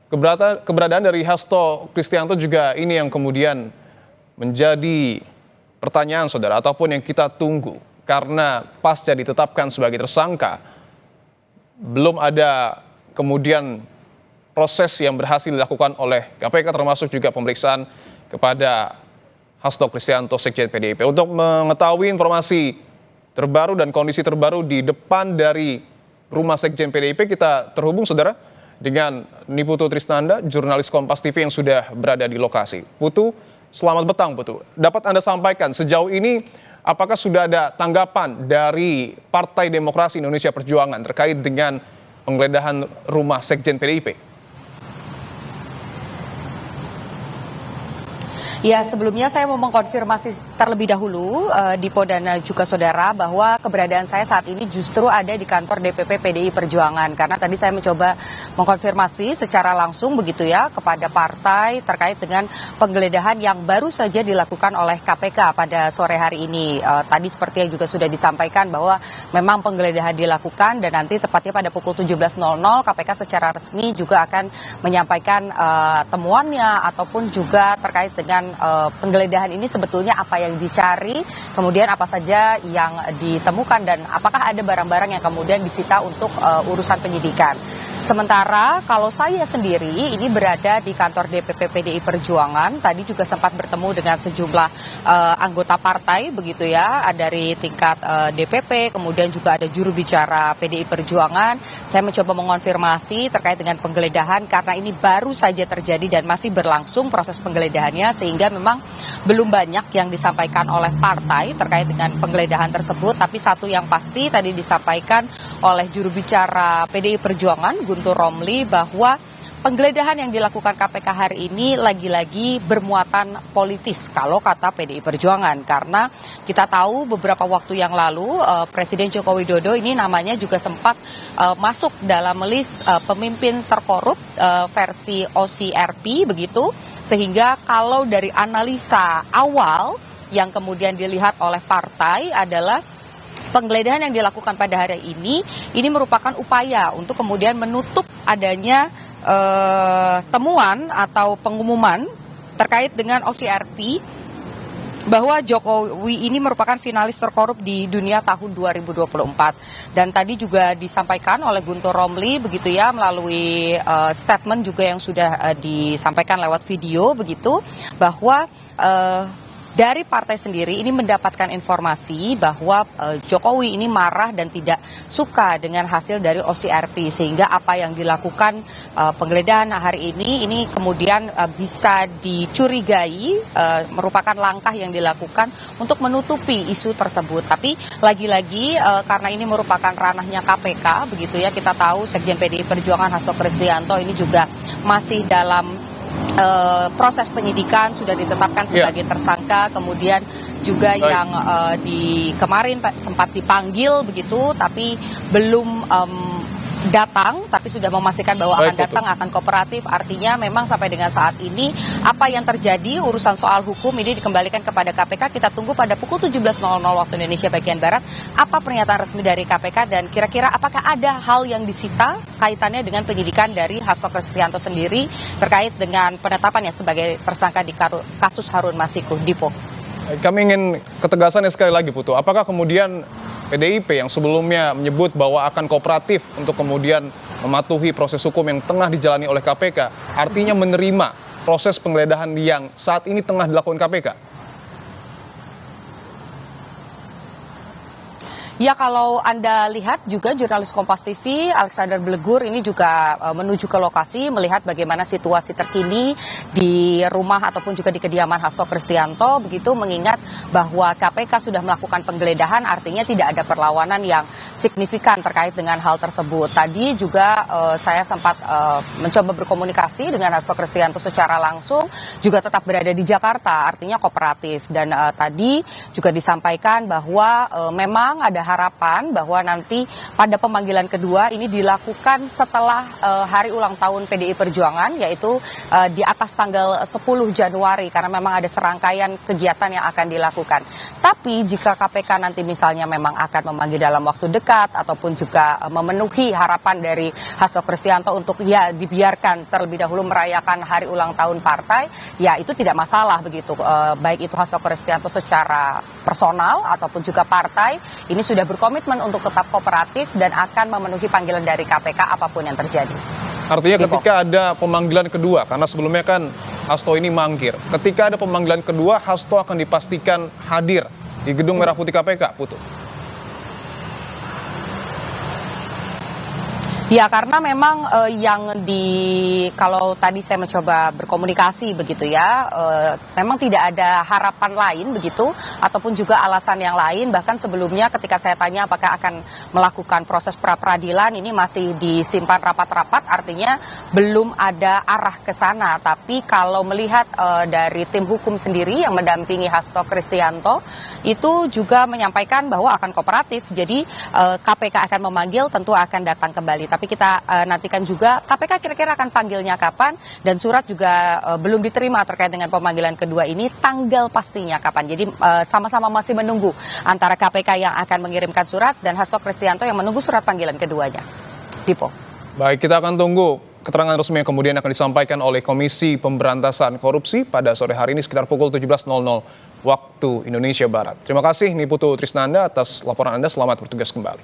keberadaan dari Hasto Kristianto juga ini yang kemudian menjadi pertanyaan saudara, ataupun yang kita tunggu. Karena pasca ditetapkan sebagai tersangka, belum ada kemudian proses yang berhasil dilakukan oleh KPK, termasuk juga pemeriksaan kepada Hasto Kristianto, Sekjen PDIP. Untuk mengetahui informasi terbaru dan kondisi terbaru di depan dari rumah Sekjen PDIP, kita terhubung saudara dengan Niputu Trisnanda, jurnalis Kompas TV yang sudah berada di lokasi. Putu, selamat petang Putu. Dapat Anda sampaikan sejauh ini apakah sudah ada tanggapan dari Partai Demokrasi Indonesia Perjuangan terkait dengan penggeledahan rumah Sekjen PDIP? Ya, sebelumnya saya mau mengkonfirmasi terlebih dahulu Dipo dan juga saudara bahwa keberadaan saya saat ini justru ada di kantor DPP PDI Perjuangan, karena tadi saya mencoba mengkonfirmasi secara langsung begitu ya kepada partai terkait dengan penggeledahan yang baru saja dilakukan oleh KPK pada sore hari ini. Tadi seperti yang juga sudah disampaikan bahwa memang penggeledahan dilakukan dan nanti tepatnya pada pukul 17.00 KPK secara resmi juga akan menyampaikan temuannya ataupun juga terkait dengan penggeledahan ini sebetulnya apa yang dicari, kemudian apa saja yang ditemukan dan apakah ada barang-barang yang kemudian disita untuk urusan penyidikan. Sementara kalau saya sendiri ini berada di kantor DPP PDI Perjuangan, tadi juga sempat bertemu dengan sejumlah anggota partai begitu ya, dari tingkat DPP, kemudian juga ada juru bicara PDI Perjuangan. Saya mencoba mengonfirmasi terkait dengan penggeledahan karena ini baru saja terjadi dan masih berlangsung proses penggeledahannya, sehingga memang belum banyak yang disampaikan oleh partai terkait dengan penggeledahan tersebut. Tapi satu yang pasti tadi disampaikan oleh juru bicara PDI Perjuangan Guntur Romli bahwa penggeledahan yang dilakukan KPK hari ini lagi-lagi bermuatan politis kalau kata PDI Perjuangan, karena kita tahu beberapa waktu yang lalu Presiden Joko Widodo ini namanya juga sempat masuk dalam list pemimpin terkorup versi OCRP begitu, sehingga kalau dari analisa awal yang kemudian dilihat oleh partai adalah penggeledahan yang dilakukan pada hari ini merupakan upaya untuk kemudian menutup adanya temuan atau pengumuman terkait dengan OCRP bahwa Jokowi ini merupakan finalis terkorup di dunia tahun 2024. Dan tadi juga disampaikan oleh Guntur Romli begitu ya, melalui statement juga yang sudah disampaikan lewat video begitu, bahwa dari partai sendiri ini mendapatkan informasi bahwa Jokowi ini marah dan tidak suka dengan hasil dari OCRP, sehingga apa yang dilakukan penggeledahan hari ini kemudian bisa dicurigai merupakan langkah yang dilakukan untuk menutupi isu tersebut. Tapi lagi-lagi karena ini merupakan ranahnya KPK begitu ya, kita tahu Sekjen PDI Perjuangan Hasto Kristianto ini juga masih dalam proses penyidikan, sudah ditetapkan sebagai tersangka, kemudian juga yang kemarin sempat dipanggil begitu, tapi belum datang, tapi sudah memastikan bahwa akan datang, akan kooperatif. Artinya memang sampai dengan saat ini apa yang terjadi urusan soal hukum ini dikembalikan kepada KPK. Kita tunggu pada pukul 17.00 waktu Indonesia bagian Barat apa pernyataan resmi dari KPK, dan kira-kira apakah ada hal yang disita kaitannya dengan penyidikan dari Hasto Kristianto sendiri terkait dengan penetapannya sebagai tersangka di kasus Harun Masiku. Dipo. Kami ingin ketegasannya sekali lagi Putu, apakah kemudian PDIP yang sebelumnya menyebut bahwa akan kooperatif untuk kemudian mematuhi proses hukum yang tengah dijalani oleh KPK, artinya menerima proses penggeledahan yang saat ini tengah dilakukan KPK? Ya, kalau Anda lihat juga jurnalis Kompas TV Alexander Blegur ini juga menuju ke lokasi melihat bagaimana situasi terkini di rumah ataupun juga di kediaman Hasto Kristianto begitu, mengingat bahwa KPK sudah melakukan penggeledahan, artinya tidak ada perlawanan yang signifikan terkait dengan hal tersebut. Tadi juga saya sempat mencoba berkomunikasi dengan Hasto Kristianto secara langsung, juga tetap berada di Jakarta, artinya kooperatif. Dan tadi juga disampaikan bahwa memang ada harapan bahwa nanti pada pemanggilan kedua ini dilakukan setelah hari ulang tahun PDI Perjuangan, yaitu di atas tanggal 10 Januari, karena memang ada serangkaian kegiatan yang akan dilakukan. Tapi jika KPK nanti misalnya memang akan memanggil dalam waktu dekat ataupun juga memenuhi harapan dari Hasto Kristianto untuk ya dibiarkan terlebih dahulu merayakan hari ulang tahun partai, ya itu tidak masalah begitu. Baik itu Hasto Kristianto secara personal ataupun juga partai ini sudah berkomitmen untuk tetap kooperatif dan akan memenuhi panggilan dari KPK apapun yang terjadi. Artinya ketika ada pemanggilan kedua, karena sebelumnya kan Hasto ini mangkir. Ketika ada pemanggilan kedua, Hasto akan dipastikan hadir di Gedung Merah Putih KPK, Putu. Ya, karena memang kalau tadi saya mencoba berkomunikasi begitu ya, memang tidak ada harapan lain begitu, ataupun juga alasan yang lain. Bahkan sebelumnya ketika saya tanya apakah akan melakukan proses pra-peradilan, ini masih disimpan rapat-rapat, artinya belum ada arah ke sana. Tapi kalau melihat dari tim hukum sendiri yang mendampingi Hasto Kristianto, itu juga menyampaikan bahwa akan kooperatif. Jadi KPK akan memanggil, tentu akan datang kembali. Tapi kita nantikan juga KPK kira-kira akan panggilnya kapan, dan surat juga belum diterima terkait dengan pemanggilan kedua ini, tanggal pastinya kapan. Jadi sama-sama masih menunggu antara KPK yang akan mengirimkan surat dan Hasto Kristianto yang menunggu surat panggilan keduanya. Dipo. Baik, kita akan tunggu keterangan resmi yang kemudian akan disampaikan oleh Komisi Pemberantasan Korupsi pada sore hari ini sekitar pukul 17.00 waktu Indonesia Barat. Terima kasih Niputu Trisnanda atas laporan Anda, selamat bertugas kembali.